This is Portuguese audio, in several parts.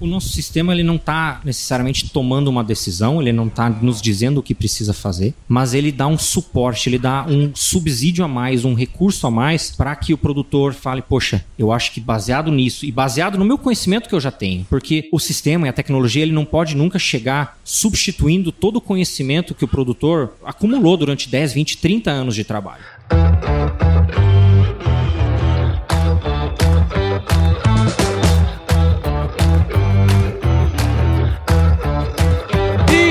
O nosso sistema ele não está necessariamente tomando uma decisão, ele não está nos dizendo o que precisa fazer, mas ele dá um suporte, ele dá um subsídio a mais, um recurso a mais para que o produtor fale, poxa, eu acho que baseado nisso e baseado no meu conhecimento que eu já tenho, porque o sistema e a tecnologia ele não pode nunca chegar substituindo todo o conhecimento que o produtor acumulou durante 10, 20, 30 anos de trabalho.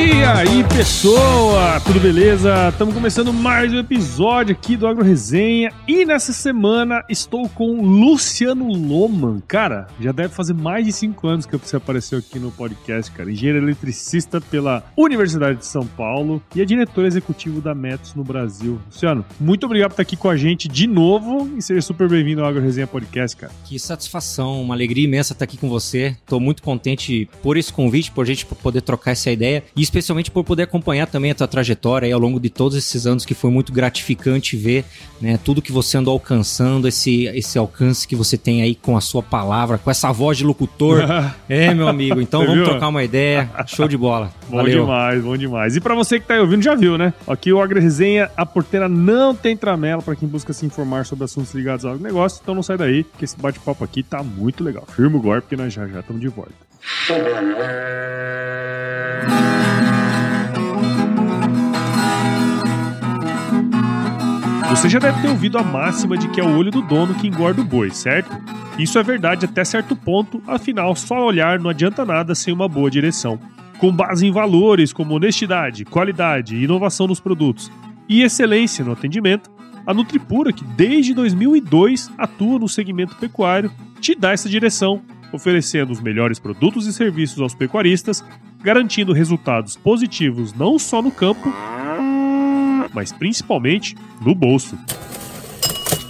E aí, pessoa, tudo beleza? Estamos começando mais um episódio aqui do Agro Resenha e nessa semana estou com o Luciano Lohmann. Cara, já deve fazer mais de 5 anos que você apareceu aqui no podcast, cara. Engenheiro eletricista pela Universidade de São Paulo e é diretor executivo da Metos no Brasil. Luciano, muito obrigado por estar aqui com a gente de novo e seja super bem-vindo ao Agro Resenha Podcast, cara. Que satisfação, uma alegria imensa estar aqui com você. Estou muito contente por esse convite, por a gente poder trocar essa ideia e especialmente por poder acompanhar também a tua trajetória aí ao longo de todos esses anos, que foi muito gratificante ver, né, tudo que você andou alcançando, esse alcance que você tem aí com a sua palavra, com essa voz de locutor. Meu amigo, então você vamos trocar uma ideia, show de bola. Valeu. Bom demais. E pra você que tá aí ouvindo, já viu, né? Aqui o Agro Resenha, a porteira não tem tramela pra quem busca se informar sobre assuntos ligados ao negócio, então não sai daí, que esse bate-papo aqui tá muito legal. Firma o golpe, porque nós já estamos de volta. Você já deve ter ouvido a máxima de que é o olho do dono que engorda o boi, certo? Isso é verdade até certo ponto, afinal, só olhar não adianta nada sem uma boa direção. Com base em valores como honestidade, qualidade, inovação nos produtos e excelência no atendimento, a Nutripura, que desde 2002 atua no segmento pecuário, te dá essa direção, oferecendo os melhores produtos e serviços aos pecuaristas, garantindo resultados positivos não só no campo, mas principalmente no bolso.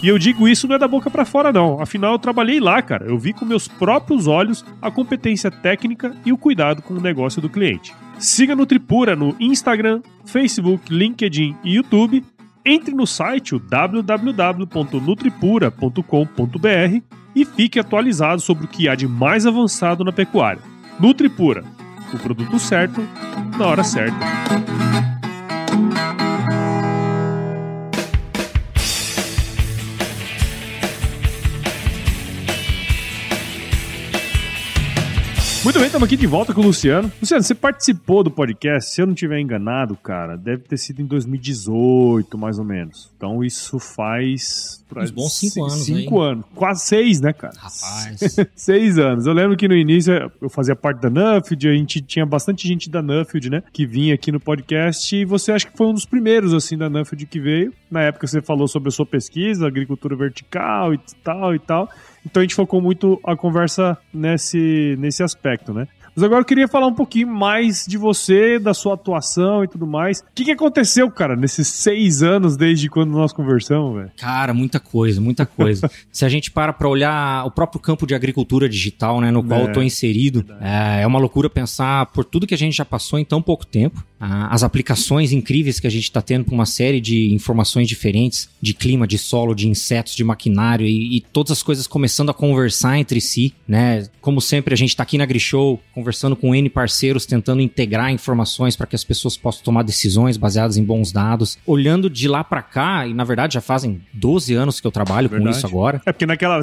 E eu digo isso não é da boca pra fora não, afinal eu trabalhei lá, cara. Eu vi com meus próprios olhos a competência técnica e o cuidado com o negócio do cliente. Siga a Nutripura no Instagram, Facebook, LinkedIn e YouTube. Entre no site www.nutripura.com.br e fique atualizado sobre o que há de mais avançado na pecuária. Nutripura, o produto certo, na hora certa. Muito bem, estamos aqui de volta com o Luciano. Luciano, você participou do podcast, se eu não estiver enganado, cara, deve ter sido em 2018, mais ou menos. Então isso faz... uns bons 5 anos, 5 anos. Quase 6, né, cara? Rapaz. 6 anos. Eu lembro que no início eu fazia parte da Nuffield, a gente tinha bastante gente da Nuffield, né, que vinha aqui no podcast, e você acha que foi um dos primeiros, assim, da Nuffield que veio. Na época você falou sobre a sua pesquisa, agricultura vertical e tal. Então a gente focou muito a conversa nesse aspecto, né? Mas agora eu queria falar um pouquinho mais de você, da sua atuação e tudo mais. O que aconteceu, cara, nesses 6 anos desde quando nós conversamos, velho? Cara, muita coisa. Se a gente para olhar o próprio campo de agricultura digital, né, no qual eu tô inserido, é uma loucura pensar por tudo que a gente já passou em tão pouco tempo. As aplicações incríveis que a gente está tendo para uma série de informações diferentes, de clima, de solo, de insetos, de maquinário e todas as coisas começando a conversar entre si, né? Como sempre, a gente está aqui na AgriShow conversando com N parceiros, tentando integrar informações para que as pessoas possam tomar decisões baseadas em bons dados. Olhando de lá para cá, e na verdade já fazem 12 anos que eu trabalho com isso agora. É porque naquela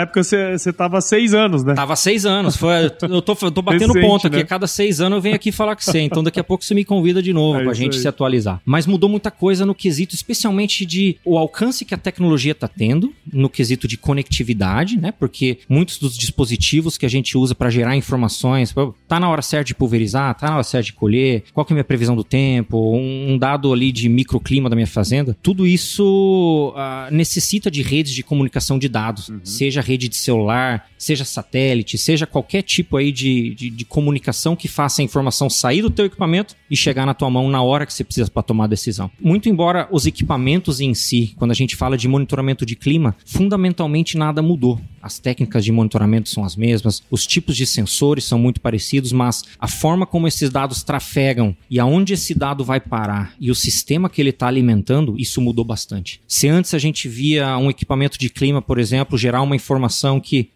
época você tava 6 anos, né? Tava 6 anos. Eu tô batendo recente, ponto aqui. Né? A cada 6 anos eu venho aqui falar com você. Então daqui a pouco você me convida de novo pra gente se atualizar. Mas mudou muita coisa no quesito, especialmente de o alcance que a tecnologia tá tendo, no quesito de conectividade, né? Porque muitos dos dispositivos que a gente usa para gerar informações, tá na hora certa de pulverizar, tá na hora certa de colher, qual que é a minha previsão do tempo, um dado ali de microclima da minha fazenda, tudo isso necessita de redes de comunicação de dados, seja rede de celular, seja satélite, seja qualquer tipo aí de comunicação que faça a informação sair do teu equipamento e chegar na tua mão na hora que você precisa para tomar a decisão. Muito embora os equipamentos em si, quando a gente fala de monitoramento de clima, fundamentalmente nada mudou. as técnicas de monitoramento são as mesmas, os tipos de sensores são muito parecidos, mas a forma como esses dados trafegam e aonde esse dado vai parar e o sistema que ele está alimentando, isso mudou bastante. Se antes a gente via um equipamento de clima, por exemplo, gerar uma informação que,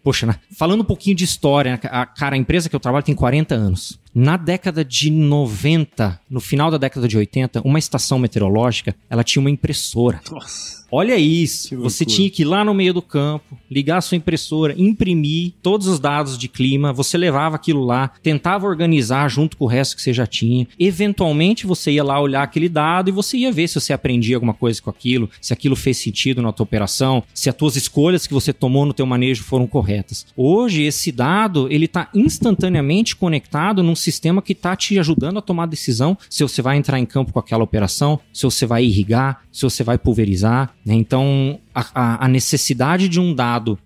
falando um pouquinho de história, a empresa que eu trabalho tem 40 anos. Na década de 90, no final da década de 80, uma estação meteorológica, ela tinha uma impressora. Nossa. Olha isso, você tinha que ir lá no meio do campo, ligar a sua impressora, imprimir todos os dados de clima, você levava aquilo lá, tentava organizar junto com o resto que você já tinha. Eventualmente você ia lá olhar aquele dado e você ia ver se você aprendia alguma coisa com aquilo, se aquilo fez sentido na tua operação, se as tuas escolhas que você tomou no teu manejo foram corretas. Hoje esse dado, ele está instantaneamente conectado num sistema que está te ajudando a tomar decisão se você vai entrar em campo com aquela operação, se você vai irrigar, se você vai pulverizar. Então, a necessidade de um dado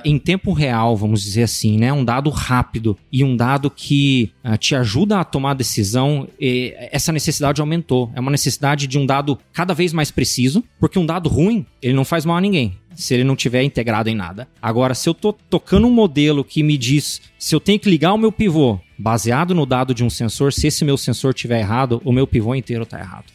em tempo real, vamos dizer assim, né? Um dado rápido e um dado que te ajuda a tomar decisão, essa necessidade aumentou. É uma necessidade de um dado cada vez mais preciso, porque um dado ruim, ele não faz mal a ninguém, se ele não estiver integrado em nada. Agora, se eu estou tocando um modelo que me diz se eu tenho que ligar o meu pivô baseado no dado de um sensor, se esse meu sensor estiver errado, o meu pivô inteiro está errado.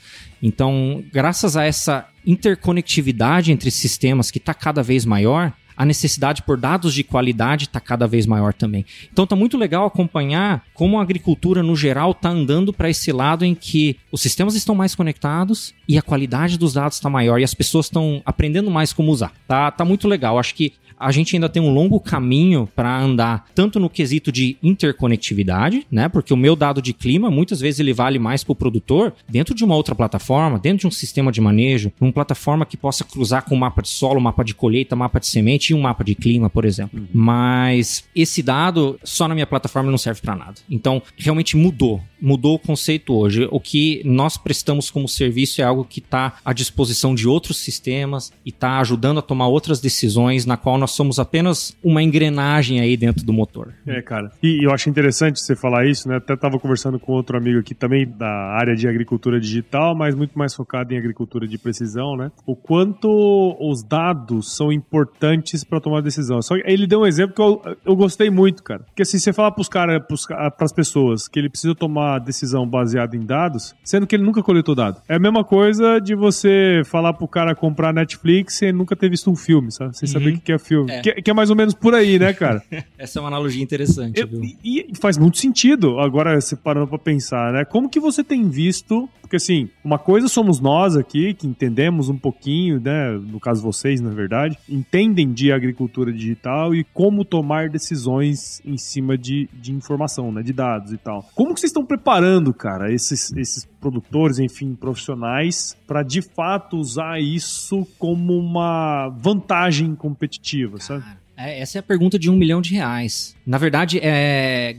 Então, graças a essa interconectividade entre sistemas que está cada vez maior, a necessidade por dados de qualidade está cada vez maior também. Então está muito legal acompanhar como a agricultura no geral está andando para esse lado em que os sistemas estão mais conectados e a qualidade dos dados está maior e as pessoas estão aprendendo mais como usar. Tá muito legal. Acho que a gente ainda tem um longo caminho para andar, tanto no quesito de interconectividade, né? Porque o meu dado de clima, muitas vezes ele vale mais para o produtor dentro de uma outra plataforma, dentro de um sistema de manejo, uma plataforma que possa cruzar com mapa de solo, mapa de colheita, mapa de semente e um mapa de clima, por exemplo. Mas esse dado só na minha plataforma não serve para nada. Então, realmente mudou o conceito hoje. O que nós prestamos como serviço é algo que está à disposição de outros sistemas e está ajudando a tomar outras decisões, na qual nós somos apenas uma engrenagem aí dentro do motor. Cara. E eu acho interessante você falar isso, né? Até estava conversando com outro amigo aqui também da área de agricultura digital, mas muito mais focado em agricultura de precisão, né? O quanto os dados são importantes para tomar decisão. Só que ele deu um exemplo que eu gostei muito, cara. Porque assim, você fala para as pessoas que ele precisa tomar decisão baseada em dados, sendo que ele nunca coletou dado. É a mesma coisa de você falar pro cara comprar Netflix e nunca ter visto um filme, sabe? Sem saber o que é filme. Que é mais ou menos por aí, né, cara? Essa é uma analogia interessante, viu? E faz muito sentido, agora, se parando pra pensar, né? Como que você tem visto... Porque, assim, uma coisa somos nós aqui, que entendemos um pouquinho, né? No caso vocês, na verdade, entendem de agricultura digital e como tomar decisões em cima de informação, né? De dados e tal. Como que vocês estão preparando, cara, esses produtores, enfim, profissionais, para de fato usar isso como uma vantagem competitiva, sabe? Essa é a pergunta de R$1 milhão. Na verdade,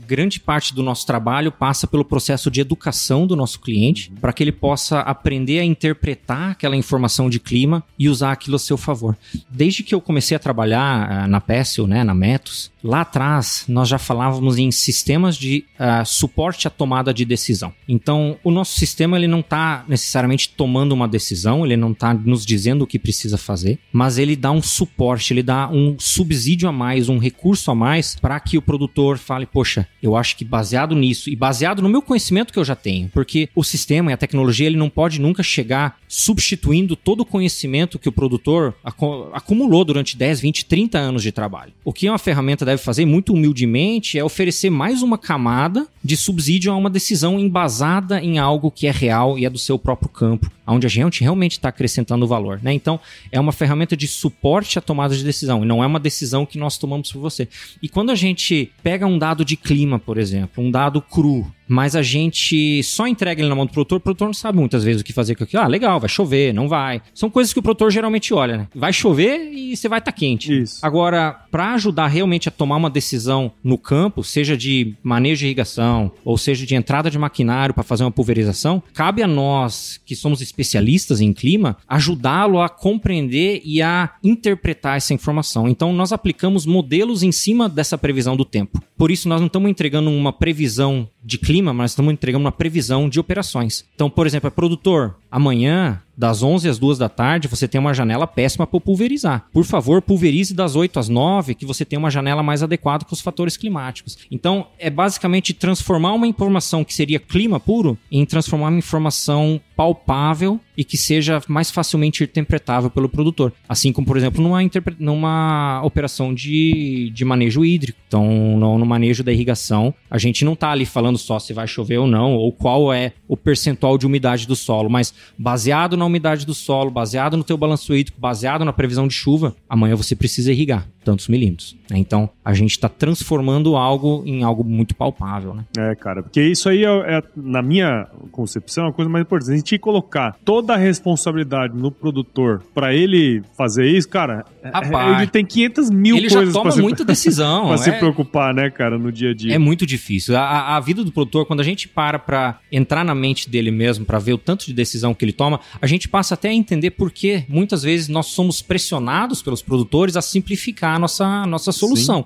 grande parte do nosso trabalho passa pelo processo de educação do nosso cliente, para que ele possa aprender a interpretar aquela informação de clima e usar aquilo a seu favor. Desde que eu comecei a trabalhar na Pessl, né, na Metos, lá atrás nós já falávamos em sistemas de suporte à tomada de decisão. Então, o nosso sistema ele não está necessariamente tomando uma decisão, ele não está nos dizendo o que precisa fazer, mas ele dá um suporte, ele dá um subsídio a mais, um recurso a mais para que o produtor fale, poxa, eu acho que baseado nisso e baseado no meu conhecimento que eu já tenho, porque o sistema e a tecnologia ele não pode nunca chegar substituindo todo o conhecimento que o produtor acumulou durante 10, 20, 30 anos de trabalho. O que uma ferramenta deve fazer, muito humildemente, é oferecer mais uma camada de subsídio a uma decisão embasada em algo que é real e é do seu próprio campo, onde a gente realmente está acrescentando valor, né? Então, é uma ferramenta de suporte à tomada de decisão, e não é uma decisão que nós tomamos por você. E quando a gente pega um dado de clima, por exemplo, um dado cru, mas a gente só entrega ele na mão do produtor, o produtor não sabe muitas vezes o que fazer com aquilo. Legal, vai chover, não vai. São coisas que o produtor geralmente olha, né? Vai chover e você vai estar quente. Isso. Agora, para ajudar realmente a tomar uma decisão no campo, seja de manejo de irrigação, ou seja de entrada de maquinário para fazer uma pulverização, cabe a nós, que somos especialistas em clima, ajudá-lo a compreender e a interpretar essa informação. Então, nós aplicamos modelos em cima dessa previsão do tempo. Por isso, nós não estamos entregando uma previsão de clima, mas estamos entregando uma previsão de operações. Então, por exemplo, produtor, amanhã, das 11 às 2 da tarde, você tem uma janela péssima para pulverizar. Por favor, pulverize das 8 às 9, que você tem uma janela mais adequada com os fatores climáticos. Então, é basicamente transformar uma informação que seria clima puro em transformar uma informação palpável e que seja mais facilmente interpretável pelo produtor. Assim como, por exemplo, numa operação de manejo hídrico. Então, no manejo da irrigação, a gente não está ali falando só se vai chover ou não, ou qual é o percentual de umidade do solo, mas baseado na umidade do solo, baseado no teu balanço hídrico, baseado na previsão de chuva, amanhã você precisa irrigar tantos milímetros. Então, a gente está transformando algo em algo muito palpável, né? Cara, porque isso aí na minha concepção, é a coisa mais importante. A gente colocar toda a responsabilidade no produtor para ele fazer isso, cara, ele tem 500 mil coisas ele já toma muita decisão. Para se preocupar, né, cara, no dia a dia. É muito difícil. A vida do produtor, quando a gente para entrar na mente dele mesmo, para ver o tanto de decisão que ele toma, a gente passa até a entender por que muitas vezes nós somos pressionados pelos produtores a simplificar a nossa solução.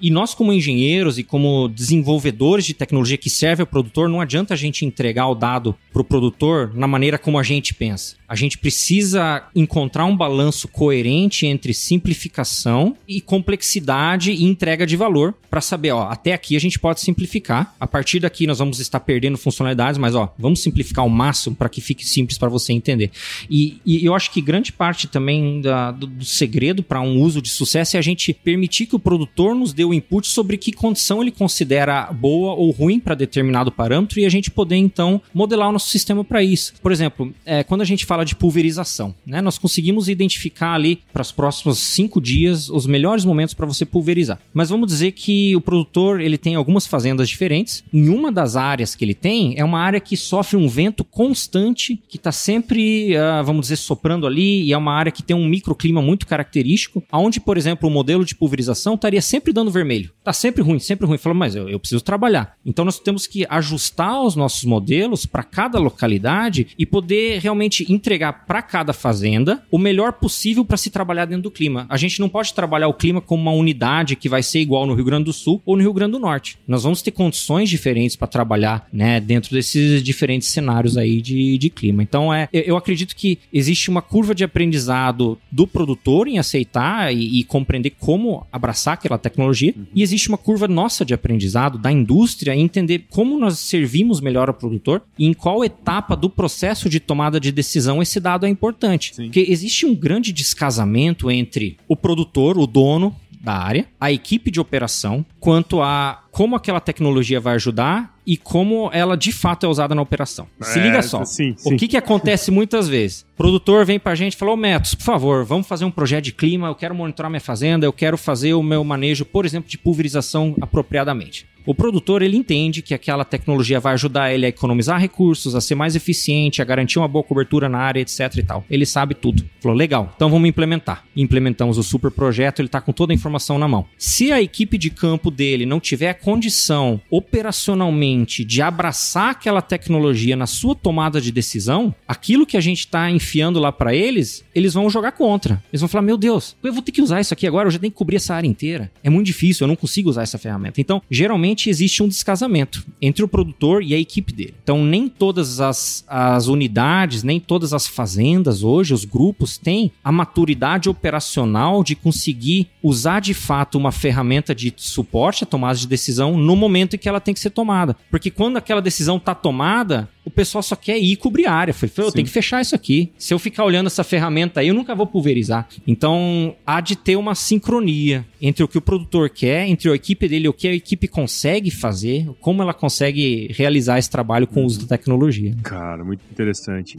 E nós, como engenheiros e como desenvolvedores de tecnologia que serve ao produtor, não adianta a gente entregar o dado para o produtor na maneira como a gente pensa. A gente precisa encontrar um balanço coerente entre simplificação e complexidade e entrega de valor para saber, até aqui a gente pode simplificar. A partir daqui nós vamos estar perdendo funcionalidades, mas vamos simplificar ao máximo para que fique simples para você entender. E eu acho que grande parte também do segredo para um uso de sucesso é a gente permitir que o produtor nos dê o input sobre que condição ele considera boa ou ruim para determinado parâmetro e a gente poder, então, modelar o nosso sistema para isso. Por exemplo, quando a gente fala de pulverização, né, nós conseguimos identificar ali para os próximos 5 dias os melhores momentos para você pulverizar. Mas vamos dizer que o produtor ele tem algumas fazendas diferentes. Em uma das áreas que ele tem, é uma área que sofre um vento constante, que está sempre, vamos dizer, soprando ali, e é uma área que tem um microclima muito característico, onde, por exemplo, o modelo de pulverização estaria sempre dando vermelho. Está sempre ruim, sempre ruim. Falando, mas eu preciso trabalhar. Então nós temos que ajustar os nossos modelos para cada localidade e poder realmente entregar para cada fazenda o melhor possível para se trabalhar dentro do clima. A gente não pode trabalhar o clima como uma unidade que vai ser igual no Rio Grande do Sul ou no Rio Grande do Norte. Nós vamos ter condições diferentes para trabalhar, né, dentro desses diferentes cenários aí de clima. Então, eu acredito que existe uma curva de aprendizado do produtor em aceitar e compreender como abraçar aquela tecnologia, e existe uma curva nossa de aprendizado da indústria em entender como nós servimos melhor ao produtor e em qual etapa do processo de tomada de decisão esse dado é importante. Sim. Porque existe um grande descasamento entre o produtor, o dono da área, a equipe de operação, quanto a como aquela tecnologia vai ajudar e como ela de fato é usada na operação. Se liga só, o que acontece muitas vezes? O produtor vem pra gente e fala, Metos, por favor, vamos fazer um projeto de clima, eu quero monitorar minha fazenda, eu quero fazer o meu manejo, por exemplo, de pulverização apropriadamente. O produtor, ele entende que aquela tecnologia vai ajudar ele a economizar recursos, a ser mais eficiente, a garantir uma boa cobertura na área, etc e tal. Ele sabe tudo. Falou, legal, então vamos implementar. Implementamos o super projeto, ele está com toda a informação na mão. Se a equipe de campo dele não tiver a condição operacionalmente de abraçar aquela tecnologia na sua tomada de decisão, aquilo que a gente está enfiando lá para eles vão jogar contra. Eles vão falar, meu Deus, eu vou ter que usar isso aqui agora, eu já tenho que cobrir essa área inteira. É muito difícil, eu não consigo usar essa ferramenta. Então, geralmente, existe um descasamento entre o produtor e a equipe dele. Então, nem todas as unidades, nem todas as fazendas hoje, os grupos, têm a maturidade operacional de conseguir usar de fato uma ferramenta de suporte à tomada de decisão no momento em que ela tem que ser tomada. Porque quando aquela decisão está tomada, o pessoal só quer ir cobrir a área. Eu tenho que fechar isso aqui. Se eu ficar olhando essa ferramenta aí, eu nunca vou pulverizar. Então, há de ter uma sincronia entre o que o produtor quer, entre a equipe dele, o que a equipe consegue fazer, como ela consegue realizar esse trabalho com o uso da tecnologia. Cara, muito interessante.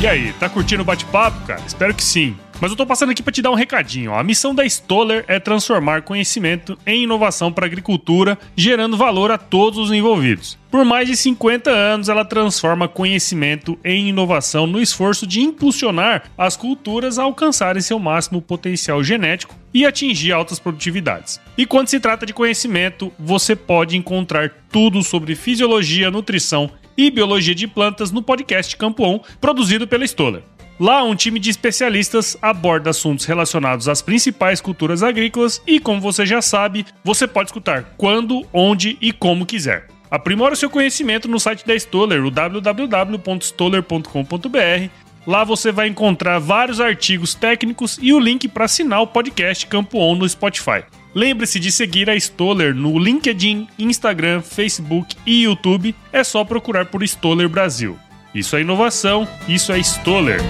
E aí, tá curtindo o bate-papo, cara? Espero que sim. Mas eu tô passando aqui para te dar um recadinho. A missão da Stoller é transformar conhecimento em inovação para a agricultura, gerando valor a todos os envolvidos. Por mais de 50 anos, ela transforma conhecimento em inovação no esforço de impulsionar as culturas a alcançarem seu máximo potencial genético e atingir altas produtividades. E quando se trata de conhecimento, você pode encontrar tudo sobre fisiologia, nutrição e biologia de plantas no podcast Campo On, produzido pela Stoller. Lá, um time de especialistas aborda assuntos relacionados às principais culturas agrícolas e, como você já sabe, você pode escutar quando, onde e como quiser. Aprimora o seu conhecimento no site da Stoller, o www.stoller.com.br. Lá você vai encontrar vários artigos técnicos e o link para assinar o podcast Campo On no Spotify. Lembre-se de seguir a Stoller no LinkedIn, Instagram, Facebook e YouTube. É só procurar por Stoller Brasil. Isso é inovação, isso é Stoller.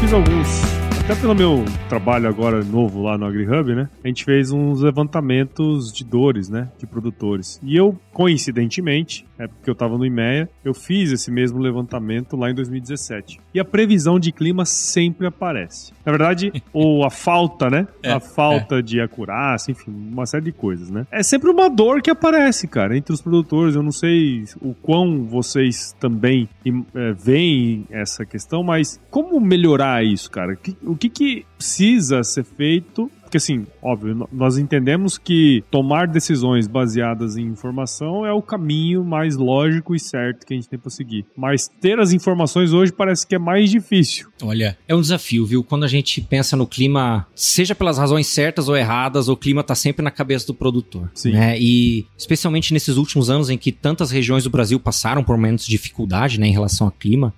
Eu fiz até pelo meu trabalho agora novo lá no AgriHub, né? A gente fez uns levantamentos de dores, né? De produtores. E eu, coincidentemente, porque eu tava no IMEA, eu fiz esse mesmo levantamento lá em 2017. E a previsão de clima sempre aparece. Na verdade, ou a falta, né? A falta de acurácia, enfim, uma série de coisas, né? É sempre uma dor que aparece, cara, entre os produtores. Eu não sei o quão vocês também veem essa questão, mas como melhorar isso, cara? O que precisa ser feito? Porque assim, óbvio, nós entendemos que tomar decisões baseadas em informação é o caminho mais lógico e certo que a gente tem para seguir. Mas ter as informações hoje parece que é mais difícil. Olha, é um desafio, viu? Quando a gente pensa no clima, seja pelas razões certas ou erradas, o clima tá sempre na cabeça do produtor. Sim. Né? E especialmente nesses últimos anos em que tantas regiões do Brasil passaram por momentos de dificuldade, né, em relação ao clima,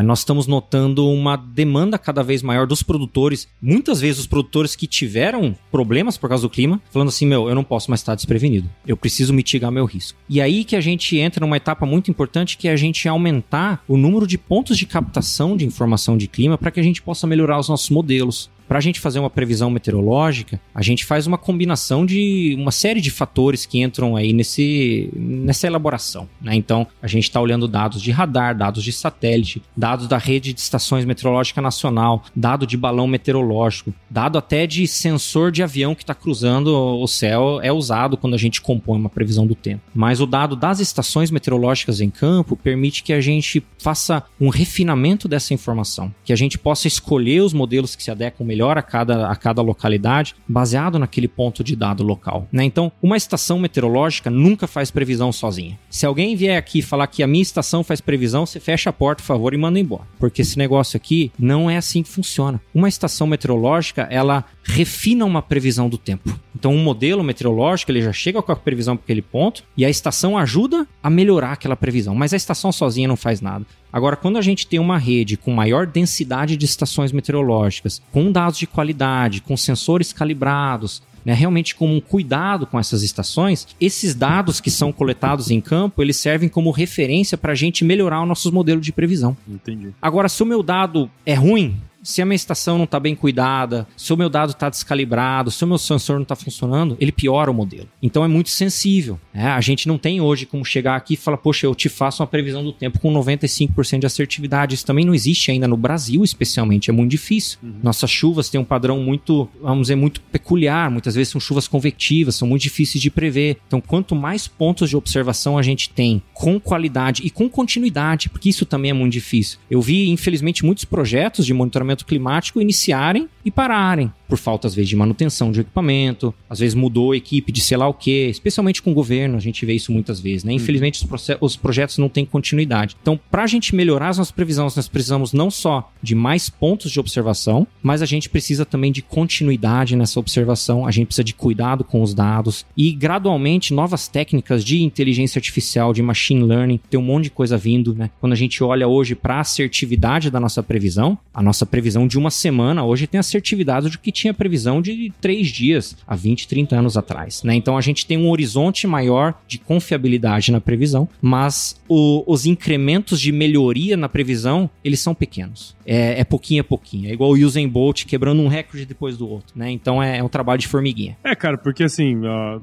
nós estamos notando uma demanda cada vez maior dos produtores. Muitas vezes os produtores que tiveram problemas por causa do clima, falando assim, eu não posso mais estar desprevenido. Eu preciso mitigar meu risco. E aí que a gente entra numa etapa muito importante, que é a gente aumentar o número de pontos de captação de informação de clima para que a gente possa melhorar os nossos modelos. Para a gente fazer uma previsão meteorológica, a gente faz uma combinação de uma série de fatores que entram aí nessa elaboração, né? Então, a gente está olhando dados de radar, dados de satélite, dados da rede de estações meteorológica nacional, dado de balão meteorológico, dado até de sensor de avião que está cruzando o céu, é usado quando a gente compõe uma previsão do tempo. Mas o dado das estações meteorológicas em campo permite que a gente faça um refinamento dessa informação, que a gente possa escolher os modelos que se adequam melhor a cada localidade, baseado naquele ponto de dado local, né? Então, uma estação meteorológica nunca faz previsão sozinha. Se alguém vier aqui falar que a minha estação faz previsão, você fecha a porta, por favor, e manda embora. Porque esse negócio aqui não é assim que funciona. Uma estação meteorológica, ela refina uma previsão do tempo. Então, um modelo meteorológico, ele já chega com a previsão para aquele ponto e a estação ajuda a melhorar aquela previsão. Mas a estação sozinha não faz nada. Agora, quando a gente tem uma rede com maior densidade de estações meteorológicas, com dados de qualidade, com sensores calibrados, né, realmente com um cuidado com essas estações, esses dados que são coletados em campo, eles servem como referência para a gente melhorar o nosso modelo de previsão. Entendi. Agora, se o meu dado é ruim, se a minha estação não está bem cuidada, se o meu dado está descalibrado, se o meu sensor não está funcionando, ele piora o modelo. Então é muito sensível, né? A gente não tem hoje como chegar aqui e falar, poxa, eu te faço uma previsão do tempo com 95% de assertividade. Isso também não existe ainda no Brasil, especialmente, é muito difícil. Nossas chuvas têm um padrão muito, vamos dizer, muito peculiar. Muitas vezes são chuvas convectivas, são muito difíceis de prever. Então, quanto mais pontos de observação a gente tem com qualidade e com continuidade, porque isso também é muito difícil. Eu vi, infelizmente, muitos projetos de monitoramento climático iniciarem e pararem, por falta às vezes de manutenção de equipamento, às vezes mudou a equipe de sei lá o quê, especialmente com o governo, a gente vê isso muitas vezes, né? Infelizmente os projetos não têm continuidade. Então, para a gente melhorar as nossas previsões, nós precisamos não só de mais pontos de observação, mas a gente precisa também de continuidade nessa observação, a gente precisa de cuidado com os dados e gradualmente novas técnicas de inteligência artificial, de machine learning, tem um monte de coisa vindo, né? Quando a gente olha hoje para a assertividade da nossa previsão, a nossa previsão de uma semana hoje tem assertividade do que tinha previsão de 3 dias há 20, 30 anos atrás, né? Então a gente tem um horizonte maior de confiabilidade na previsão, mas os incrementos de melhoria na previsão, eles são pequenos. É pouquinho a pouquinho. É igual o Usain Bolt quebrando um recorde depois do outro, né? Então é um trabalho de formiguinha. Cara, porque assim,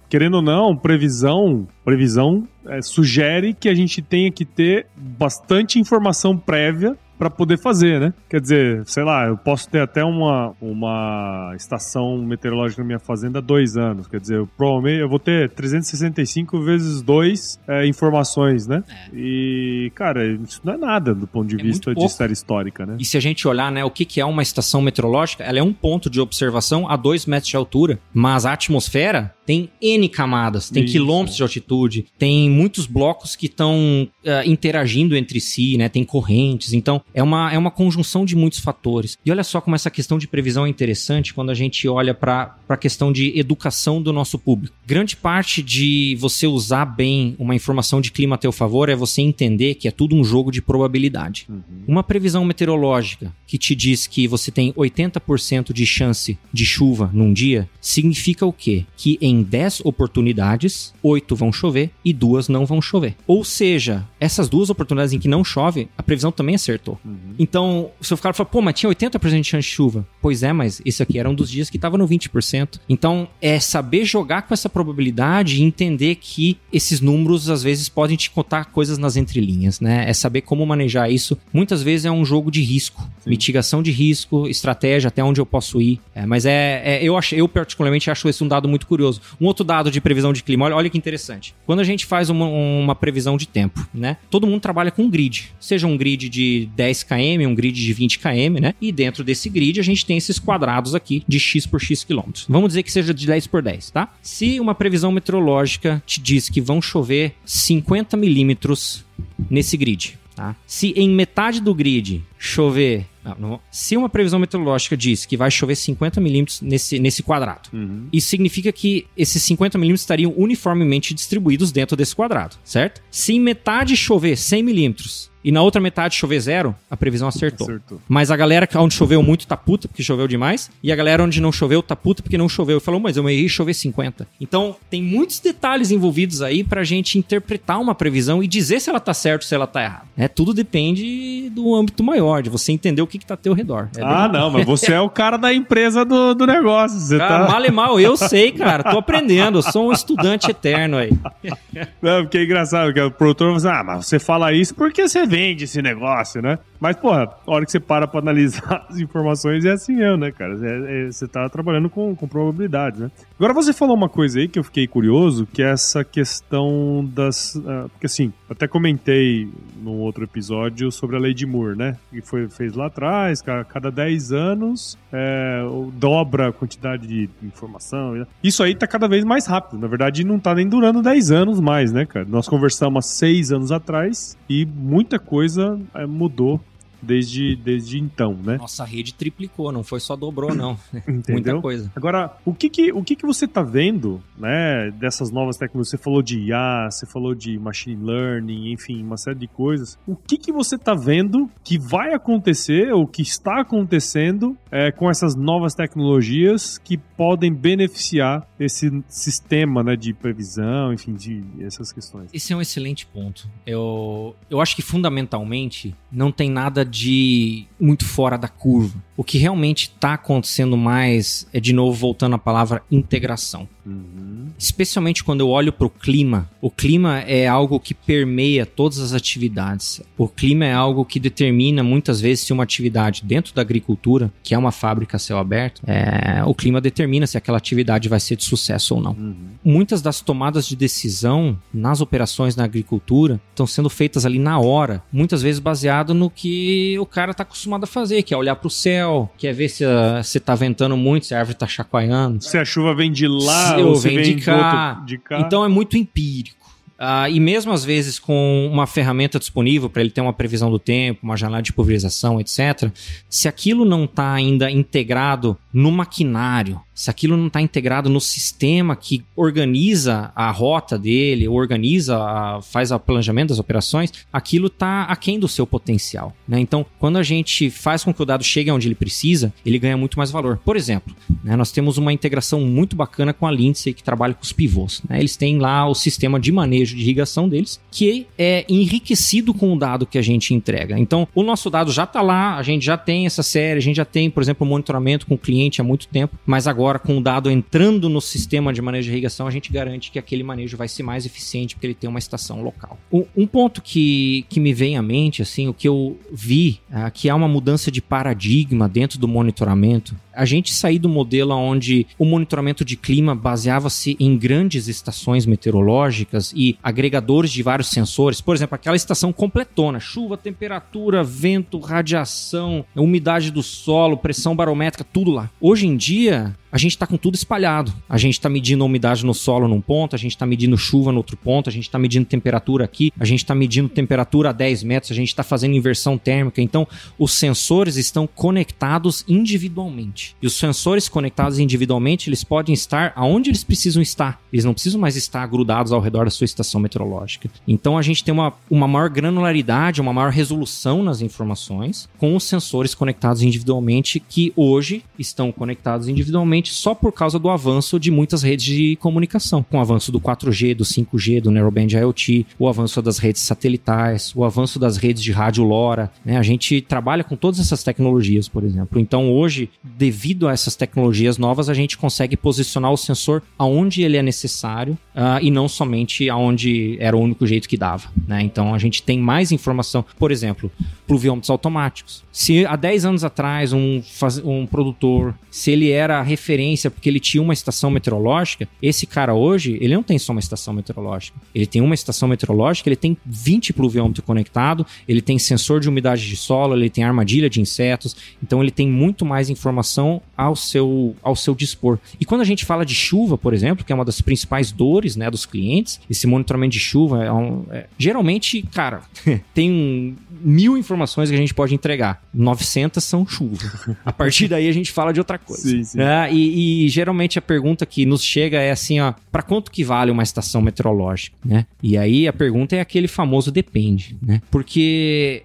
querendo ou não, previsão sugere que a gente tenha que ter bastante informação prévia para poder fazer, né? Quer dizer, sei lá, eu posso ter até uma estação meteorológica na minha fazenda há 2 anos. Quer dizer, provavelmente eu vou ter 365 vezes 2 informações, né? E, cara, isso não é nada do ponto de vista de série histórica, né? E se a gente olhar, né, o que é uma estação meteorológica, ela é um ponto de observação a 2 metros de altura, mas a atmosfera tem N camadas, tem quilômetros de altitude, tem muitos blocos que estão interagindo entre si, né? Tem correntes, então é uma conjunção de muitos fatores. E olha só como essa questão de previsão é interessante quando a gente olha para a questão de educação do nosso público. Grande parte de você usar bem uma informação de clima a teu favor é você entender que é tudo um jogo de probabilidade. Uma previsão meteorológica que te diz que você tem 80% de chance de chuva num dia, significa o quê? Que em 10 oportunidades, 8 vão chover e 2 não vão chover. Ou seja, essas 2 oportunidades em que não chove, a previsão também acertou. Então, se o cara fala, pô, mas tinha 80% de chance de chuva. Pois é, mas esse aqui era um dos dias que estava no 20%. Então, é saber jogar com essa probabilidade e entender que esses números, às vezes, podem te contar coisas nas entrelinhas, né? É saber como manejar isso. Muitas vezes é um jogo de risco. Mitigação de risco, estratégia, até onde eu posso ir. Mas eu particularmente acho esse um dado muito curioso. Um outro dado de previsão de clima, olha que interessante. Quando a gente faz uma previsão de tempo, né? Todo mundo trabalha com um grid. Seja um grid de 10 km, um grid de 20 km, né? E dentro desse grid a gente tem esses quadrados aqui de x por x quilômetros. Vamos dizer que seja de 10 por 10, tá? Se uma previsão meteorológica te diz que vão chover 50 milímetros nesse grid, tá? Se em metade do grid chover... Se uma previsão meteorológica diz que vai chover 50 milímetros nesse quadrado, isso significa que esses 50 milímetros estariam uniformemente distribuídos dentro desse quadrado, certo? Se em metade chover 100 milímetros e na outra metade chover 0, a previsão acertou. Mas a galera onde choveu muito tá puta porque choveu demais, e a galera onde não choveu tá puta porque não choveu. E falou, mas eu errei chover 50. Então, tem muitos detalhes envolvidos aí pra gente interpretar uma previsão e dizer se ela tá certa ou se ela tá errada. Tudo depende do âmbito maior, de você entender o que tá ao teu redor. Não, mas você é o cara da empresa do negócio. Você cara, mal e mal, eu sei, cara. Tô aprendendo, eu sou um estudante eterno aí. Não, porque é engraçado, porque o produtor vai dizer, mas você fala isso porque você vende esse negócio, né? Mas, porra, a hora que você para pra analisar as informações é assim mesmo, né, cara? Você tá trabalhando com probabilidade, né? Agora você falou uma coisa aí que eu fiquei curioso, que é essa questão das... porque assim, até comentei num outro episódio sobre a lei de Moore, né? Que fez lá atrás, cada 10 anos dobra a quantidade de informação. Isso aí tá cada vez mais rápido. Na verdade, não tá nem durando 10 anos mais, né, cara? Nós conversamos há 6 anos atrás e muita coisa mudou desde então, né? Nossa, a rede triplicou, não foi só dobrou, não. Entendeu? Muita coisa. Agora, o que você tá vendo, né, dessas novas tecnologias? Você falou de IA, você falou de machine learning, enfim, uma série de coisas. O que você tá vendo que vai acontecer ou que está acontecendo com essas novas tecnologias que podem beneficiar esse sistema, né, de previsão, enfim, de essas questões? Esse é um excelente ponto. Eu acho que fundamentalmente não tem nada de muito fora da curva. O que realmente está acontecendo mais é, de novo, voltando à palavra integração. Especialmente quando eu olho para o clima. O clima é algo que permeia todas as atividades. O clima é algo que determina muitas vezes se uma atividade dentro da agricultura, que é uma fábrica a céu aberto, o clima determina se aquela atividade vai ser de sucesso ou não. Muitas das tomadas de decisão nas operações na agricultura estão sendo feitas ali na hora, muitas vezes baseado no que o cara está acostumado a fazer, que é olhar para o céu, quer ver se está ventando muito, se a árvore está chacoalhando. Se a chuva vem de lá ou se vem de cá. Então é muito empírico. E mesmo às vezes com uma ferramenta disponível para ele ter uma previsão do tempo, uma janela de pulverização, etc., se aquilo não está ainda integrado no maquinário, se aquilo não está integrado no sistema que organiza a rota dele, faz o planejamento das operações, aquilo está aquém do seu potencial, né? Então, quando a gente faz com que o dado chegue onde ele precisa, ele ganha muito mais valor. Por exemplo, né, nós temos uma integração muito bacana com a Lindsay, que trabalha com os pivôs, né? Eles têm lá o sistema de manejo de irrigação deles, que é enriquecido com o dado que a gente entrega. Então, o nosso dado já está lá, a gente já tem essa série, a gente já tem, por exemplo, o monitoramento com o cliente há muito tempo, mas agora agora com o dado entrando no sistema de manejo de irrigação, a gente garante que aquele manejo vai ser mais eficiente porque ele tem uma estação local. Um ponto que me vem à mente, assim, o que eu vi, que há uma mudança de paradigma dentro do monitoramento, a gente sair do modelo onde o monitoramento de clima baseava-se em grandes estações meteorológicas e agregadores de vários sensores, por exemplo, aquela estação completona, chuva, temperatura, vento, radiação, umidade do solo, pressão barométrica, tudo lá. Hoje em dia, a gente está com tudo espalhado. A gente está medindo a umidade no solo num ponto, a gente está medindo chuva no outro ponto, a gente está medindo temperatura aqui, a gente está medindo temperatura a 10 metros, a gente está fazendo inversão térmica. Então, os sensores estão conectados individualmente. E os sensores conectados individualmente, eles podem estar aonde eles precisam estar. Eles não precisam mais estar grudados ao redor da sua estação meteorológica. Então, a gente tem uma maior granularidade, uma maior resolução nas informações com os sensores conectados individualmente, que hoje estão conectados individualmente só por causa do avanço de muitas redes de comunicação. Com o avanço do 4G, do 5G, do Narrowband IoT, o avanço das redes satelitais, o avanço das redes de rádio LoRa, né? A gente trabalha com todas essas tecnologias, por exemplo. Então, hoje, devido a essas tecnologias novas, a gente consegue posicionar o sensor aonde ele é necessário e não somente aonde era o único jeito que dava, né? Então, a gente tem mais informação. Por exemplo, pluviômetros automáticos. Se há 10 anos atrás um produtor, se ele era a referência porque ele tinha uma estação meteorológica, esse cara hoje, ele não tem só uma estação meteorológica. Ele tem uma estação meteorológica, ele tem 20 pluviômetros conectados, ele tem sensor de umidade de solo, ele tem armadilha de insetos, então ele tem muito mais informação ao seu dispor. E quando a gente fala de chuva, por exemplo, que é uma das principais dores, né, dos clientes, esse monitoramento de chuva geralmente, cara, tem 1000 informações que a gente pode entregar. 900 são chuva. A partir daí a gente fala de outra coisa. Sim, sim. E geralmente a pergunta que nos chega é assim, ó, para quanto que vale uma estação meteorológica, né? E aí a pergunta é aquele famoso depende, né? Porque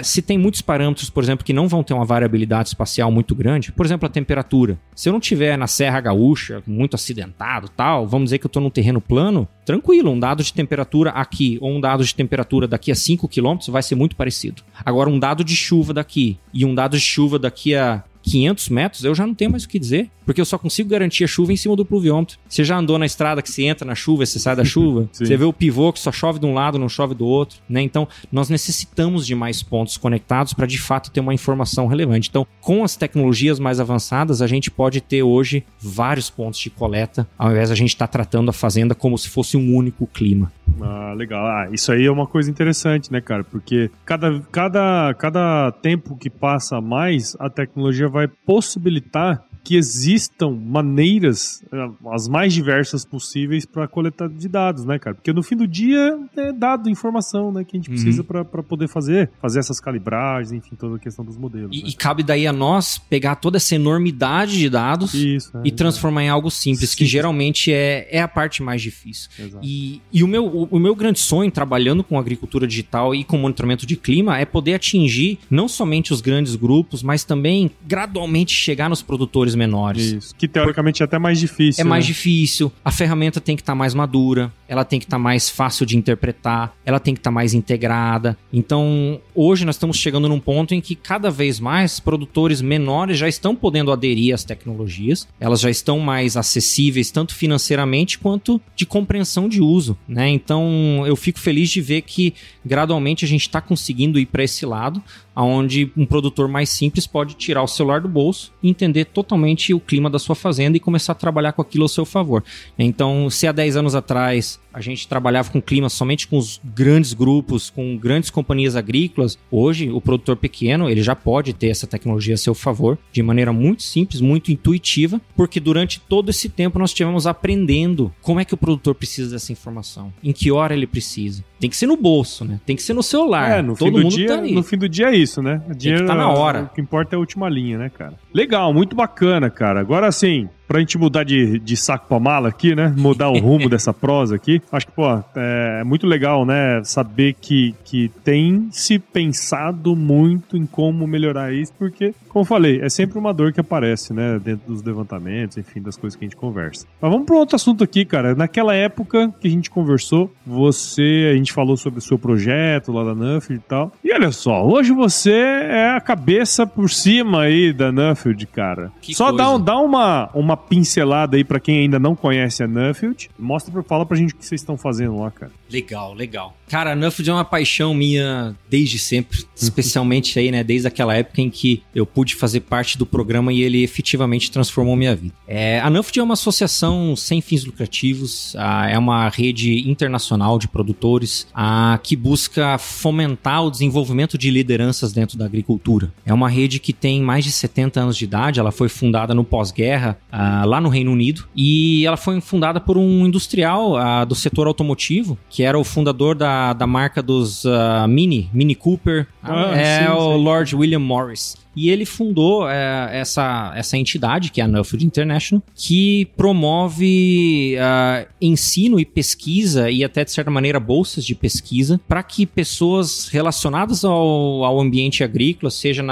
se tem muitos parâmetros, por exemplo, que não vão ter uma variabilidade espacial muito grande, por exemplo, a temperatura. Se eu não tiver na Serra Gaúcha, muito acidentado, tal, vamos dizer que eu tô num terreno plano, tranquilo, um dado de temperatura aqui ou um dado de temperatura daqui a 5 km vai ser muito parecido. Agora, um dado de chuva daqui e um dado de chuva daqui a 500 metros, eu já não tenho mais o que dizer, porque eu só consigo garantir a chuva em cima do pluviômetro. Você já andou na estrada que você entra na chuva e você sai da chuva? Você vê o pivô que só chove de um lado, não chove do outro, né? Então, nós necessitamos de mais pontos conectados para, de fato, ter uma informação relevante. Então, com as tecnologias mais avançadas, a gente pode ter hoje vários pontos de coleta, ao invés de a gente estar tratando a fazenda como se fosse um único clima. Ah, legal. Isso aí é uma coisa interessante, né, cara? Porque cada tempo que passa mais, a tecnologia vai possibilitar que existam maneiras as mais diversas possíveis para coletar de dados, né, cara? Porque no fim do dia é dado informação, né, que a gente precisa para poder fazer essas calibragens, enfim, toda a questão dos modelos. E cabe daí a nós pegar toda essa enormidade de dados e transformar em algo simples, que geralmente é a parte mais difícil. Exato. E o meu grande sonho, trabalhando com agricultura digital e com monitoramento de clima, é poder atingir não somente os grandes grupos, mas também gradualmente chegar nos produtores menores. Isso. Que teoricamente é até mais difícil. É mais difícil. A ferramenta tem que estar mais madura, ela tem que estar mais fácil de interpretar, ela tem que estar mais integrada. Então, hoje nós estamos chegando num ponto em que cada vez mais produtores menores já estão podendo aderir às tecnologias, elas já estão mais acessíveis, tanto financeiramente quanto de compreensão de uso, né? Então, eu fico feliz de ver que gradualmente a gente está conseguindo ir para esse lado, onde um produtor mais simples pode tirar o celular do bolso e entender totalmente o clima da sua fazenda e começar a trabalhar com aquilo ao seu favor. Então, se há 10 anos atrás a gente trabalhava com clima somente com os grandes grupos, com grandes companhias agrícolas, hoje o produtor pequeno ele já pode ter essa tecnologia a seu favor de maneira muito simples, muito intuitiva, porque durante todo esse tempo nós estivemos aprendendo como é que o produtor precisa dessa informação, em que hora ele precisa. Tem que ser no bolso, né? Tem que ser no celular. Todo mundo tá ali. No fim do dia é isso, né? O dinheiro tá na hora. O que importa é a última linha, né, cara? Legal, muito bacana, cara. Agora sim, pra gente mudar de saco pra mala aqui, né? Mudar o rumo dessa prosa aqui. Acho que, é muito legal, né? Saber que tem se pensado muito em como melhorar isso, porque, como eu falei, é sempre uma dor que aparece, né? Dentro dos levantamentos, enfim, das coisas que a gente conversa. Mas vamos pro outro assunto aqui, cara. Naquela época que a gente conversou, a gente falou sobre o seu projeto lá da Nuffield e tal. E olha só, hoje você é a cabeça por cima aí da Nuffield, cara. Que só coisa. dá uma pincelada aí pra quem ainda não conhece a Nuffield. Fala pra gente o que vocês estão fazendo lá, cara. Legal. Cara, a Nuffield é uma paixão minha desde sempre, especialmente aí, né, desde aquela época em que eu pude fazer parte do programa e ele efetivamente transformou minha vida. A Nuffield é uma associação sem fins lucrativos, é uma rede internacional de produtores que busca fomentar o desenvolvimento de lideranças dentro da agricultura. É uma rede que tem mais de 70 anos de idade, ela foi fundada no pós-guerra, lá no Reino Unido, e ela foi fundada por um industrial do setor automotivo, que era o fundador da marca dos Mini Cooper, sim. O Lord William Morris. E ele fundou essa entidade, que é a Nuffield International, que promove ensino e pesquisa e até, de certa maneira, bolsas de pesquisa para que pessoas relacionadas ao ambiente agrícola, seja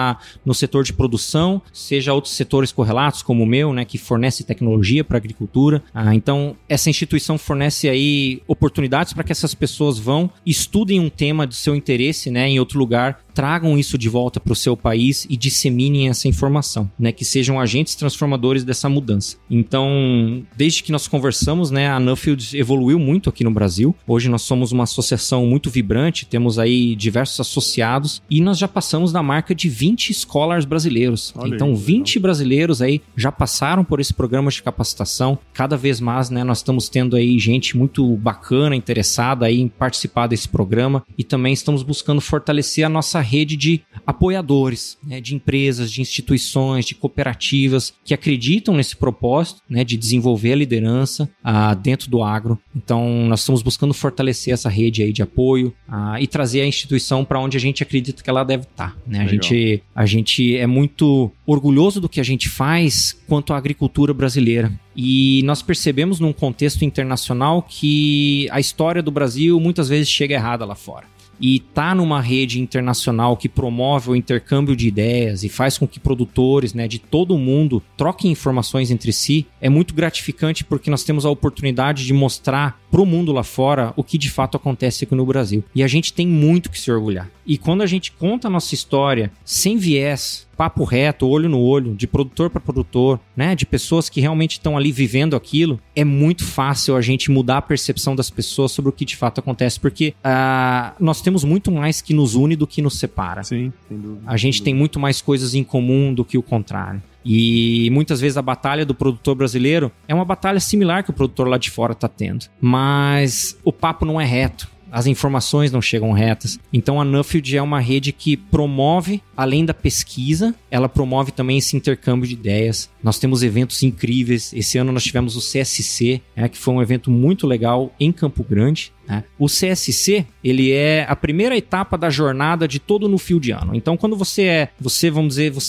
no setor de produção, seja outros setores correlatos, como o meu, né, que fornece tecnologia para a agricultura. Então, essa instituição fornece aí oportunidades para que essas pessoas estudem um tema do seu interesse, né, em outro lugar, tragam isso de volta para o seu país e disseminem essa informação, né? Que sejam agentes transformadores dessa mudança. Então, desde que nós conversamos, né, a Nuffield evoluiu muito aqui no Brasil. Hoje nós somos uma associação muito vibrante, temos aí diversos associados e nós já passamos da marca de 20 scholars brasileiros. Então, 20 brasileiros aí já passaram por esse programa de capacitação. Cada vez mais, né, nós estamos tendo aí gente muito bacana, interessada aí em participar desse programa e também estamos buscando fortalecer a nossa rede de apoiadores, né, de empresas, de instituições, de cooperativas que acreditam nesse propósito, né, de desenvolver a liderança dentro do agro. Então, nós estamos buscando fortalecer essa rede aí de apoio e trazer a instituição para onde a gente acredita que ela deve estar. Né? A gente é muito orgulhoso do que a gente faz quanto à agricultura brasileira. E nós percebemos num contexto internacional que a história do Brasil muitas vezes chega errada lá fora. E tá numa rede internacional que promove o intercâmbio de ideias e faz com que produtores, né, de todo o mundo troquem informações entre si, é muito gratificante porque nós temos a oportunidade de mostrar pro mundo lá fora o que de fato acontece aqui no Brasil. E a gente tem muito que se orgulhar. E quando a gente conta a nossa história sem viés, papo reto, olho no olho, de produtor para produtor, né, de pessoas que realmente estão ali vivendo aquilo, é muito fácil a gente mudar a percepção das pessoas sobre o que de fato acontece, porque nós temos muito mais que nos une do que nos separa. Sim, sem dúvida. A gente tem muito mais coisas em comum do que o contrário. E muitas vezes a batalha do produtor brasileiro é uma batalha similar que o produtor lá de fora está tendo. Mas o papo não é reto. As informações não chegam retas. Então a Nuffield é uma rede que promove, além da pesquisa, ela promove também esse intercâmbio de ideias. Nós temos eventos incríveis. Esse ano nós tivemos o CSC, que foi um evento muito legal em Campo Grande. O CSC, ele é a primeira etapa da jornada de todo Nuffieldiano. Então, quando você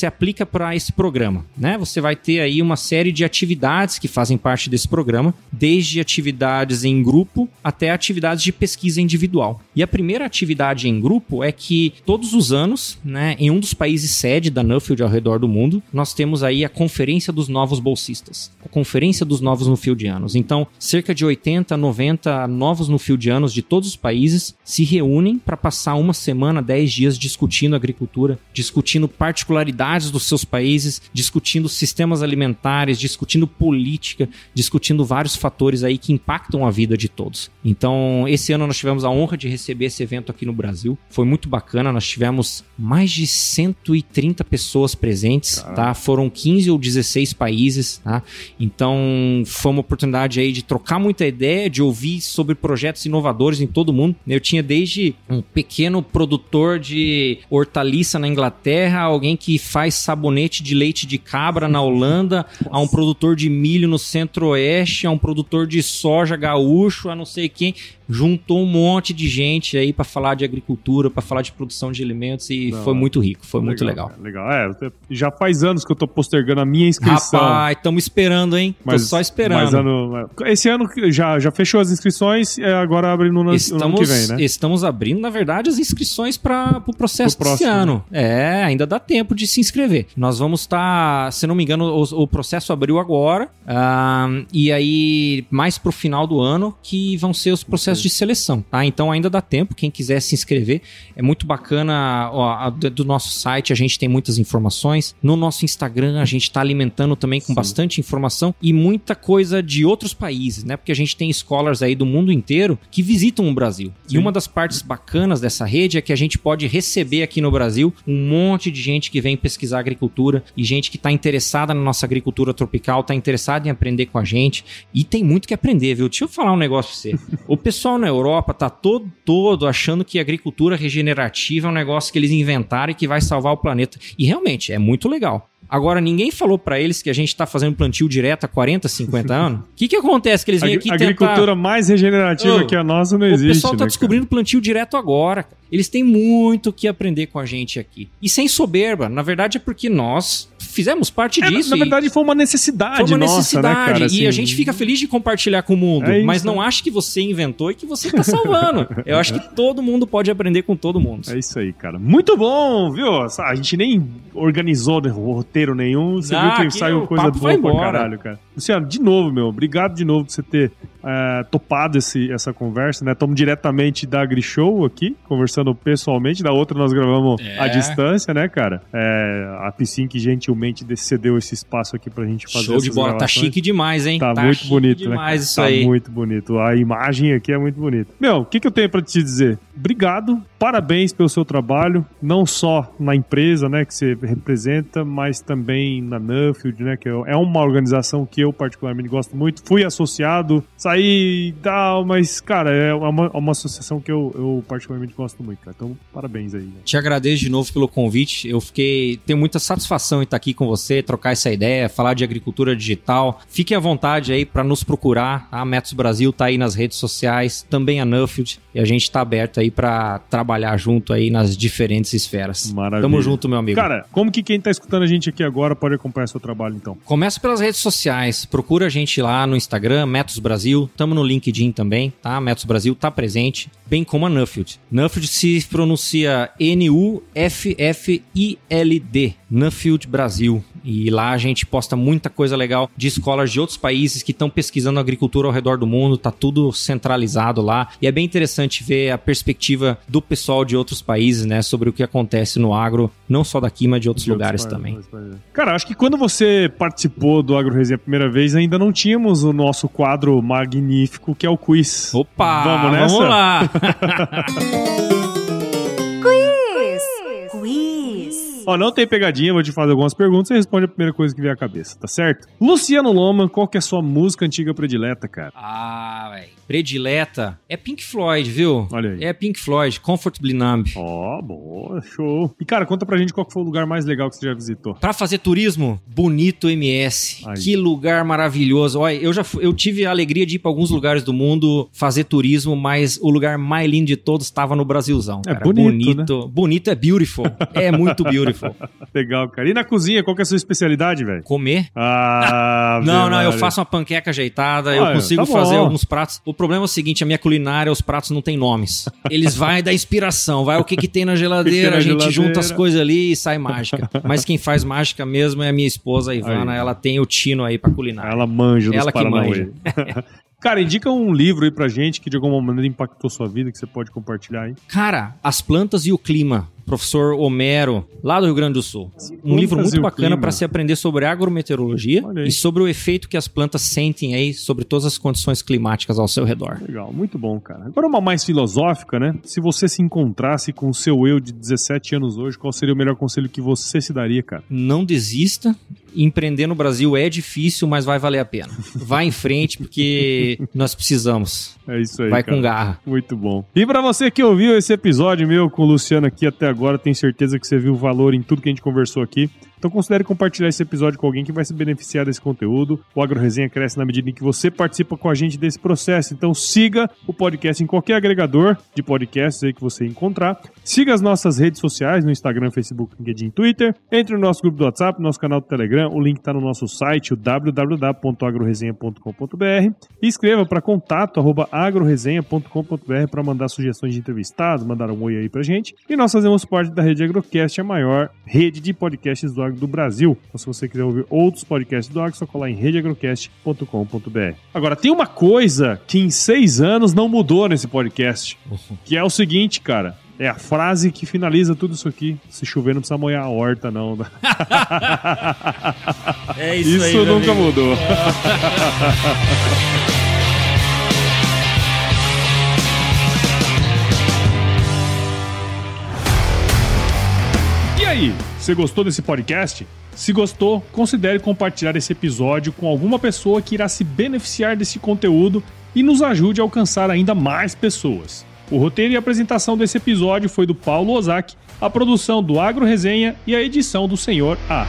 aplica para esse programa, né? Você vai ter aí uma série de atividades que fazem parte desse programa, desde atividades em grupo até atividades de pesquisa individual. E a primeira atividade em grupo é que todos os anos, né, em um dos países sede da Nuffield ao redor do mundo, nós temos aí a Conferência dos Novos Bolsistas, a Conferência dos Novos Nuffieldianos. Então, cerca de 80, 90 novos Nuffieldianos de todos os países se reúnem para passar uma semana, 10 dias discutindo agricultura, discutindo particularidades dos seus países, discutindo sistemas alimentares, discutindo política, discutindo vários fatores aí que impactam a vida de todos. Então, esse ano nós tivemos a honra de receber esse evento aqui no Brasil. Foi muito bacana, nós tivemos mais de 130 pessoas presentes, tá? Foram 15 ou 16 países, tá? Então, foi uma oportunidade aí de trocar muita ideia, de ouvir sobre projetos inovadores em todo mundo. Eu tinha desde um pequeno produtor de hortaliça na Inglaterra, alguém que faz sabonete de leite de cabra na Holanda, a um produtor de milho no Centro-Oeste, a um produtor de soja gaúcho, a não sei quem. Juntou um monte de gente aí para falar de agricultura, para falar de produção de alimentos e foi muito rico, foi muito legal. Legal, já faz anos que eu tô postergando a minha inscrição. Rapaz, estamos esperando, hein? Tô só esperando. Esse ano já fechou as inscrições, agora abre no ano que vem, né? Estamos abrindo, na verdade, as inscrições para o processo desse ano. Né? Ainda dá tempo de se inscrever. Nós vamos estar, se não me engano, o processo abriu agora, e aí mais pro final do ano que vão ser os processos processo de seleção, tá? Então ainda dá tempo, quem quiser se inscrever, é muito bacana, do nosso site a gente tem muitas informações, no nosso Instagram a gente tá alimentando também com bastante informação e muita coisa de outros países, né? Porque a gente tem scholars aí do mundo inteiro que visitam o Brasil. Sim. E uma das partes bacanas dessa rede é que a gente pode receber aqui no Brasil um monte de gente que vem pesquisar agricultura e gente que tá interessada na nossa agricultura tropical, tá interessada em aprender com a gente e tem muito que aprender, viu? Deixa eu falar um negócio pra você. O pessoal na Europa tá todo achando que a agricultura regenerativa é um negócio que eles inventaram e que vai salvar o planeta. E realmente, é muito legal. Agora, ninguém falou pra eles que a gente tá fazendo plantio direto há 40, 50 anos? O que acontece que eles vêm aqui tentar... A agricultura mais regenerativa que a nossa não existe. O pessoal tá descobrindo plantio direto agora. Eles têm muito que aprender com a gente aqui. E sem soberba. Na verdade, é porque nós fizemos parte disso. Na verdade, foi uma necessidade nossa, né, cara? Assim... E a gente fica feliz de compartilhar com o mundo. Mas não ache que você inventou e que você tá salvando. Eu acho que todo mundo pode aprender com todo mundo. É isso aí, cara. Muito bom, viu? A gente nem organizou roteiro nenhum. Você viu que saiu coisa boa pra caralho, cara. Luciano, de novo, obrigado de novo por você ter topado essa conversa, né? Estamos diretamente da AgriShow aqui, conversando pessoalmente. Da outra nós gravamos à distância, né, cara? A P5 gentilmente cedeu esse espaço aqui pra gente fazer Show de bola, gravações. Tá chique demais, hein? Tá muito bonito, demais, né? Isso aí. Tá muito bonito. A imagem aqui é muito bonita. O que eu tenho pra te dizer? Obrigado, parabéns pelo seu trabalho, não só na empresa, né, que você representa, mas também na Nuffield, né, que é uma organização que eu particularmente gosto muito. Fui associado, saí e tal, mas, cara, é uma associação que eu particularmente gosto muito, cara. Então, parabéns aí. Né? Te agradeço de novo pelo convite. Tenho muita satisfação em estar aqui com você, trocar essa ideia, falar de agricultura digital. Fique à vontade aí para nos procurar. A Métodos Brasil tá aí nas redes sociais, também a Nuffield, e a gente tá aberto aí para trabalhar junto aí nas diferentes esferas. Maravilha. Tamo junto, meu amigo. Cara, como que quem tá escutando a gente aqui agora pode acompanhar seu trabalho, então? Começa pelas redes sociais. Procura a gente lá no Instagram, Métodos Brasil. Tamo no LinkedIn também, tá? Métodos Brasil tá presente, bem como a Nuffield. Nuffield se pronuncia N-U-F-F-I-L-D. Nuffield Brasil. E lá a gente posta muita coisa legal de escolas de outros países que estão pesquisando agricultura ao redor do mundo. Tá tudo centralizado lá. E é bem interessante ver a perspectiva do pessoal de outros países, né? Sobre o que acontece no agro, não só daqui, mas de outros lugares também. Cara, acho que quando você participou do AgroResenha a primeira vez, ainda não tínhamos o nosso quadro magnífico, que é o quiz. Opa! Vamos nessa? Vamos lá! Não tem pegadinha, vou te fazer algumas perguntas e você responde a primeira coisa que vier à cabeça, tá certo? Luciano Loma, qual que é a sua música antiga predileta, cara? Velho. Predileta é Pink Floyd, viu? Olha aí. É Pink Floyd, Comfortably Numb. Boa, show. E, cara, conta pra gente qual que foi o lugar mais legal que você já visitou. Pra fazer turismo, Bonito MS. Aí. Que lugar maravilhoso. Olha, eu tive a alegria de ir pra alguns lugares do mundo fazer turismo, mas o lugar mais lindo de todos estava no Brasilzão, cara. Bonito, né? Bonito é beautiful. É muito beautiful. Legal, cara. E na cozinha, qual que é a sua especialidade, velho? Comer. Não, eu faço uma panqueca ajeitada, eu consigo fazer alguns pratos. O problema é o seguinte, a minha culinária, os pratos não tem nomes. Eles vai da inspiração, vai o que tem na geladeira, a gente junta as coisas ali e sai mágica. Mas quem faz mágica mesmo é a minha esposa, a Ivana, ela tem o tino aí pra culinária. Ela manja dos Paranauê. Manja. Cara, indica um livro aí pra gente que de alguma maneira impactou sua vida, que você pode compartilhar aí. Cara, As Plantas e o Clima, professor Homero, lá do Rio Grande do Sul. Um livro muito bacana para se aprender sobre agrometeorologia e sobre o efeito que as plantas sentem aí sobre todas as condições climáticas ao seu redor. Legal, muito bom, cara. Agora uma mais filosófica, né? Se você se encontrasse com o seu eu de 17 anos hoje, qual seria o melhor conselho que você se daria, cara? Não desista. Empreender no Brasil é difícil, mas vai valer a pena. Vai em frente, porque nós precisamos. É isso aí, vai cara. Com garra. Muito bom. E pra você que ouviu esse episódio meu com o Luciano aqui até agora, tenho certeza que você viu o valor em tudo que a gente conversou aqui. Então considere compartilhar esse episódio com alguém que vai se beneficiar desse conteúdo. O AgroResenha cresce na medida em que você participa com a gente desse processo. Então siga o podcast em qualquer agregador de podcasts aí que você encontrar. Siga as nossas redes sociais no Instagram, Facebook, LinkedIn, Twitter. Entre no nosso grupo do WhatsApp, no nosso canal do Telegram. O link está no nosso site, o www.agroresenha.com.br. E escreva para contato@agroresenha.com.br para mandar sugestões de entrevistados, mandar um oi aí pra gente. E nós fazemos parte da Rede Agrocast, a maior rede de podcasts do agro do Brasil. Então, se você quiser ouvir outros podcasts do agro, é só colar em redeagrocast.com.br. Agora, tem uma coisa que em 6 anos não mudou nesse podcast, que é o seguinte, cara. É a frase que finaliza tudo isso aqui. Se chover, não precisa molhar a horta, não. É isso aí, isso nunca mudou. E aí, você gostou desse podcast? Se gostou, considere compartilhar esse episódio com alguma pessoa que irá se beneficiar desse conteúdo e nos ajude a alcançar ainda mais pessoas. O roteiro e a apresentação desse episódio foi do Paulo Ozaki, a produção do Agro Resenha e a edição do Senhor A.